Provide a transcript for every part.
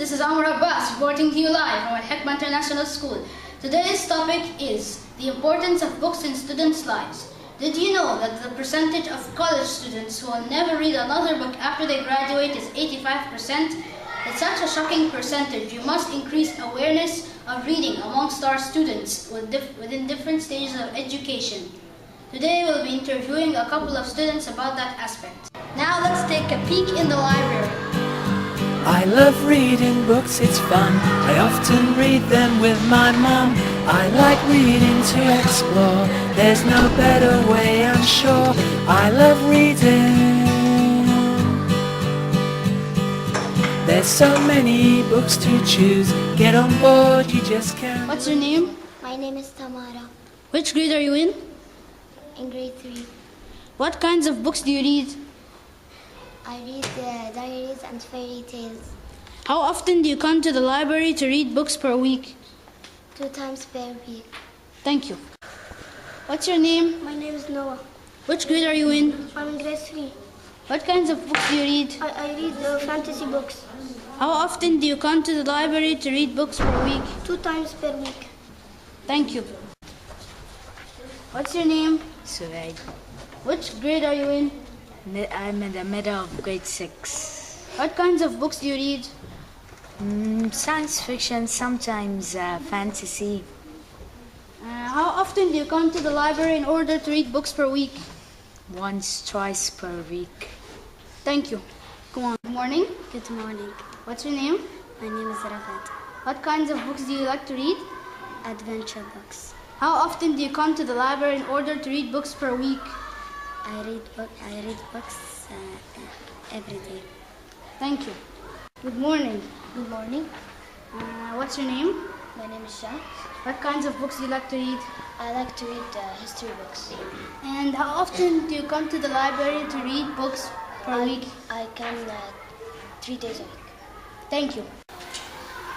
this is Amr Abbas reporting to you live from Alhikma International School. Today's topic is the importance of books in students' lives. Did you know that the percentage of college students who will never read another book after they graduate is 85%? It's such a shocking percentage. You must increase awareness of reading amongst our students within different stages of education. Today we'll be interviewing a couple of students about that aspect. Now let's take a peek in the library. I love reading books, it's fun. I often read them with my mum. I like reading to explore. There's no better way, I'm sure. I love reading. There's so many books to choose. Get on board, you just can't. What's your name? My name is Tamara, Which grade are you in? in grade 3. What kinds of books do you read? I read diaries and fairy tales How often do you come to the library to read books per week? 2 times per week. Thank you. What's your name? My name is Noah. Which grade are you in? I'm in grade 3. What kinds of books do you read? I read fantasy books How often do you come to the library to read books per week? 2 times per week. Thank you. What's your name? Suwaid. Which grade are you in? I'm in the middle of grade 6. What kinds of books do you read? Science fiction, sometimes fantasy. How often do you come to the library in order to read books per week? Once, twice per week. Thank you. Come on. Good morning. Good morning. What's your name? My name is Rafat. What kinds of books do you like to read? Adventure books. How often do you come to the library in order to read books per week? I read books every day. Thank you. Good morning. Good morning. What's your name? My name is Shah. What kinds of books do you like to read? I like to read history books. And how often do you come to the library to read books per week? I come 3 days a week. Thank you.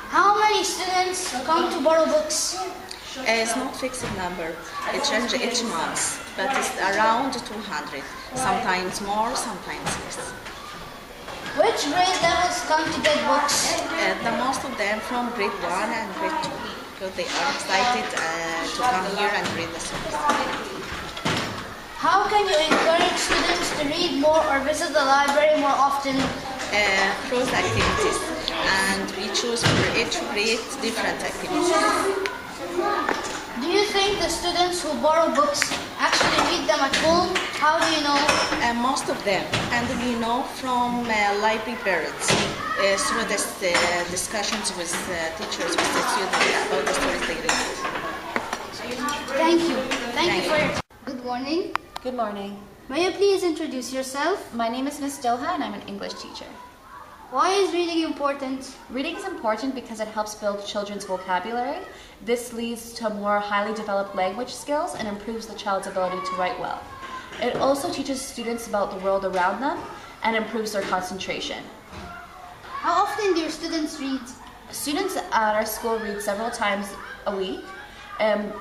How many students come to borrow books? It's not fixed number. It changes each month, but it's around 200. Sometimes more, sometimes less. Which grade levels come to get books? The most of them from grade 1 and grade 2, because they are excited to come here and read the books. How can you encourage students to read more or visit the library more often? Through the activities, and we choose for each grade different activities. Do you think the students who borrow books actually read them at home? How do you know? Most of them, and we know from library periods, through this discussions with teachers, with the students about the stories they read. Thank you. Thank you for your time. Good morning. Good morning. May you please introduce yourself? My name is Miss Doha and I'm an English teacher. Why is reading important? Reading is important because it helps build children's vocabulary. This leads to more highly developed language skills and improves the child's ability to write well. It also teaches students about the world around them and improves their concentration. How often do your students read? Students at our school read several times a week.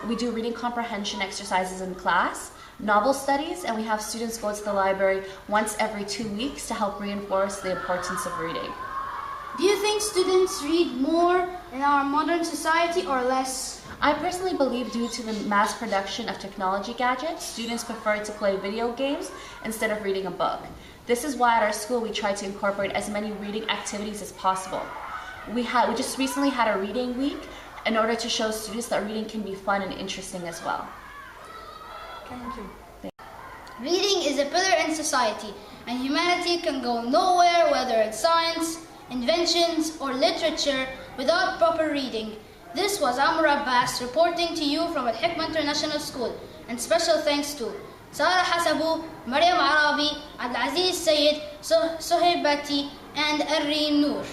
We do reading comprehension exercises in class, novel studies, and we have students go to the library once every 2 weeks to help reinforce the importance of reading. Do you think students read more in our modern society or less? I personally believe due to the mass production of technology gadgets, students prefer to play video games instead of reading a book. This is why at our school we try to incorporate as many reading activities as possible. We just recently had a reading week in order to show students that reading can be fun and interesting as well. Thank you. Reading is a pillar in society, and humanity can go nowhere, whether it's science, inventions, or literature, without proper reading. This was Amr Abbas reporting to you from Alhikma International School, and special thanks to Sarah Hasabu, Maryam Arabi, Abdulaziz Sayed, Sohaib Bati, and Arreem Noor.